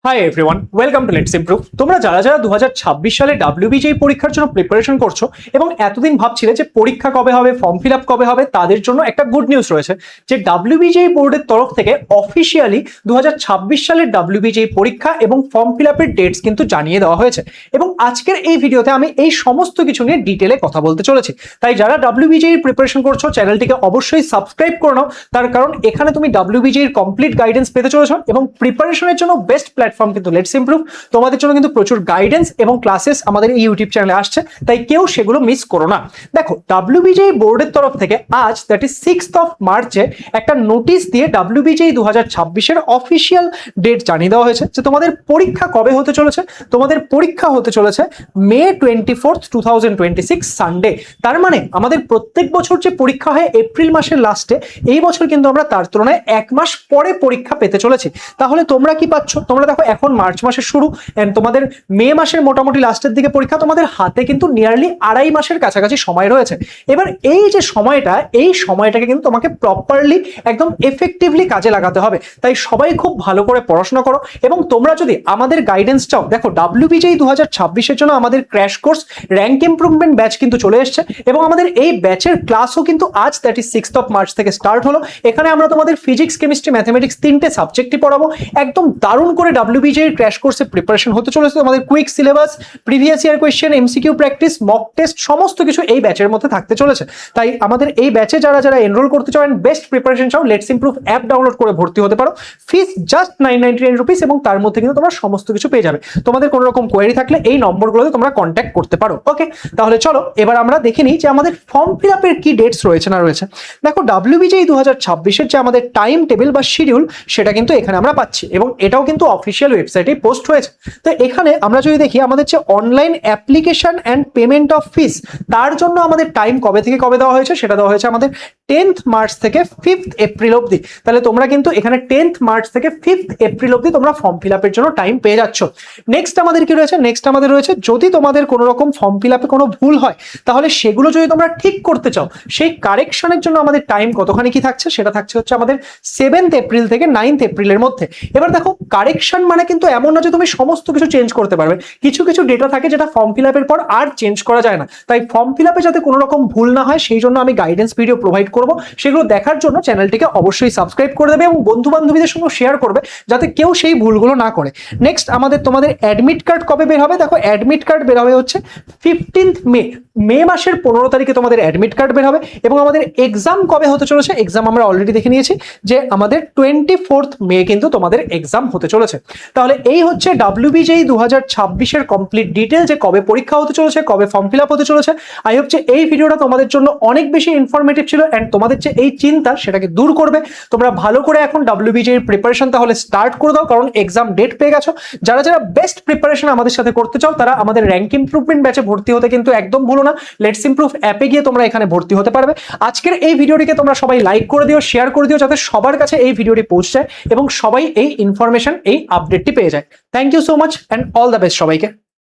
Hi everyone, welcome to let's improve. তোমরা যারা যারা 2026 সালে WBJEE পরীক্ষার জন্য প্রিপারেশন করছো এবং এতদিন ভাবছিলে যে পরীক্ষা কবে হবে, ফর্ম ফিল আপ কবে হবে, তাদের জন্য একটা গুড নিউজ রয়েছে যে WBJEE বোর্ডের তরফ থেকে অফিসিয়ালি 2026 সালের WBJEE পরীক্ষা এবং ফর্ম ফিল আপের ডেটস কিন্তু জানিয়ে দেওয়া হয়েছে। এবং আজকের এই ভিডিওতে আমি এই সমস্ত কিছু নিয়ে ডিটেলে কথা বলতে চলেছি। তাই যারা WBJEE প্রিপারেশন করছো চ্যানেলটিকে অবশ্যই সাবস্ক্রাইব করে নাও, তার কারণ এখানে তুমি WBJEE কমপ্লিট গাইডেন্স পেতে চলেছো এবং প্রিপারেশনের জন্য বেস্ট প্ল্যাটফর্ম কিন্তু লেটস ইমপ্রুভ। তোমাদের জন্য কিন্তু প্রচুর গাইডেন্স এবং ক্লাসেস আমাদের এই ইউটিউব চ্যানেলে আসছে, তাই কেউ সেগুলো মিস করো না। দেখো, WBJEE বোর্ডের তরফ থেকে আজ দ্যাট ইজ 6th অফ মার্চে একটা নোটিশ দিয়ে WBJEE 2026 অফিসিয়াল ডেট জানিয়ে দেওয়া হয়েছে যে তোমাদের পরীক্ষা কবে হতে চলেছে। তোমাদের পরীক্ষা হতে চলেছে মে 24, 2026 সানডে। তার মানে আমাদের প্রত্যেক বছর যে পরীক্ষা হয় এপ্রিল মাসের লাস্টে, এই বছর কিন্তু আমরা তার তুলনায় এক মাস পরে পরীক্ষা পেতে চলেছি। তাহলে তোমরা কি পাচ্ছ? তোমরা দেখো, এখন মার্চ মাসের শুরু এন্ড তোমাদের মে মাসের মোটামুটি লাস্টের দিকে পরীক্ষা, তোমাদের হাতে কিন্তু নিয়ারলি 2.5 মাসের কাছাকাছি সময় রয়েছে। এবার এই যে সময়টা, এই সময়টাকে কিন্তু তোমাকে প্রপারলি একদম এফেক্টিভলি কাজে লাগাতে হবে। তাই সবাই খুব ভালো করে পড়াশোনা করো এবং তোমরা যদি আমাদের গাইডেন্স চাও, দেখো WBJEE 2026 এর জন্য আমাদের crash course rank improvement batch কিন্তু চলে এসেছে এবং আমাদের এই ব্যাচের ক্লাসও কিন্তু আজ that is 6th of March থেকে স্টার্ট হলো। এখানে আমরা তোমাদের ফিজিক্স, কেমিস্ট্রি, ম্যাথমেটিক্স 3টে সাবজেক্টই পড়াবো। একদম দারুণ করে WBJEE ক্র্যাশ কোর্সে প্রিপারেশন হতে চলেছে। তোমাদের quick syllabus, previous year question, MCQ practice, mock test সমস্ত কিছু এই ব্যাচের মধ্যে থাকতে চলেছে। তাই আমাদের এই ব্যাচে যারা যারা এনরোল করতে চাও এন্ড বেস্ট প্রিপারেশন চাও, লেটস ইমপ্রুভ অ্যাপ ডাউনলোড করে ভর্তি হতে পারো। ফিস জাস্ট 999 রুপিস এবং তার মধ্যে কিন্তু তোমরা সমস্ত কিছু পেয়ে যাবে। তোমাদের কোনো রকম কোয়েরি থাকলে এই নম্বরগুলোতে তোমরা কন্ট্যাক্ট করতে পারো। ওকে, তাহলে চলো এবার আমরা দেখে নিই যে আমাদের ফর্ম ফিল আপের কি ডেটস রয়েছে না রয়েছে। দেখো, WBJEE 2026 এর যে আমাদের টাইম টেবিল বা শিডিউল, সেটা কিন্তু এখানে আমরা পাচ্ছি এবং এটাও কিন্তু অফিসিয়াল ওয়েবসাইটে পোস্ট হয়েছে। তো এখানে আমরা যদি দেখি, আমাদের যে online application and payment of fees, তার জন্য আমাদের টাইম কবে থেকে কবে দেওয়া হয়েছে, সেটা দেওয়া হয়েছে আমাদের 10th মার্চ থেকে 5th এপ্রিল অবধি। তাহলে তোমরা কিন্তু এখানে 10th মার্চ থেকে 5th এপ্রিল অবধি তোমরা ফর্ম ফিল আপের জন্য টাইম পেয়ে যাচ্ছ। নেক্সট আমাদের কি রয়েছে? নেক্সট আমাদের রয়েছে, যদি তোমাদের কোনো রকম ফর্ম ফিল আপে কোনো ভুল হয়, তাহলে সেগুলো যদি তোমরা ঠিক করতে চাও, সেই কারেকশনের জন্য আমাদের টাইম কতখানি কি থাকছে, সেটা থাকছে হচ্ছে আমাদের 7th এপ্রিল থেকে 9th এপ্রিলের মধ্যে। এবার দেখো, কারেকশন মানে কিন্তু এমন না যে তুমি সমস্ত কিছু চেঞ্জ করতে পারবে। কিছু কিছু ডেটা থাকে যেটা ফর্ম ফিল আপের পর আর চেঞ্জ করা যায় না। তাই ফর্ম ফিল আপে যাতে কোনো রকম ভুল না হয়, সেই জন্য আমি গাইডেন্স ভিডিও প্রোভাইড করব। সেগুলো দেখার জন্য চ্যানেলটিকে অবশ্যই সাবস্ক্রাইব করে দেবে এবং বন্ধু বান্ধবীদের সঙ্গে শেয়ার করবে যাতে কেউ সেই ভুলগুলো না করে। নেক্সট আমাদের তোমাদের অ্যাডমিট কার্ড কবে বের হবে? দেখো, অ্যাডমিট কার্ড বের হবে হচ্ছে 15th মে মাসের 15 তারিখে তোমাদের অ্যাডমিট কার্ড বের হবে। এবং আমাদের এক্সাম কবে হতে চলেছে? এক্সাম আমরা অলরেডি দেখে নিয়েছি যে আমাদের 24th মে কিন্তু তোমাদের এক্সাম হতে চলেছে। তাহলে এই হচ্ছে WBJEE 2026 কমপ্লিট ডিটেল, যে কবে পরীক্ষা হতে চলেছে, কবে ফর্ম ফিল আপ হতে চলেছে। আই হোপ যে এই ভিডিওটা তোমাদের জন্য অনেক বেশি ইনফরমেটিভ ছিল এন্ড তোমাদের যে এই চিন্তা, সেটাকে দূর করবে। তোমরা ভালো করে এখন WBJEE প্রিপারেশন তাহলে স্টার্ট করে দাও, কারণ এক্সাম ডেট পেয়ে গেছো। যারা যারা বেস্ট প্রিপারেশন আমাদের সাথে করতে চাও, তারা আমাদের র্যাঙ্ক ইমপ্রুভমেন্ট ব্যাচে ভর্তি হতে কিন্তু একদম ভুলো না। লেটস ইমপ্রুভ অ্যাপে গিয়ে তোমরা এখানে ভর্তি হতে পারবে। আজকের এই ভিডিওটিকে তোমরা সবাই লাইক করে দিও, শেয়ার করে দিও, যাতে সবার কাছে এই ভিডিওটি পৌঁছে যায় এবং সবাই এই ইনফরমেশন, এই আপডেটটি পেয়ে যায়। Thank you so much and all the best সবাইকে।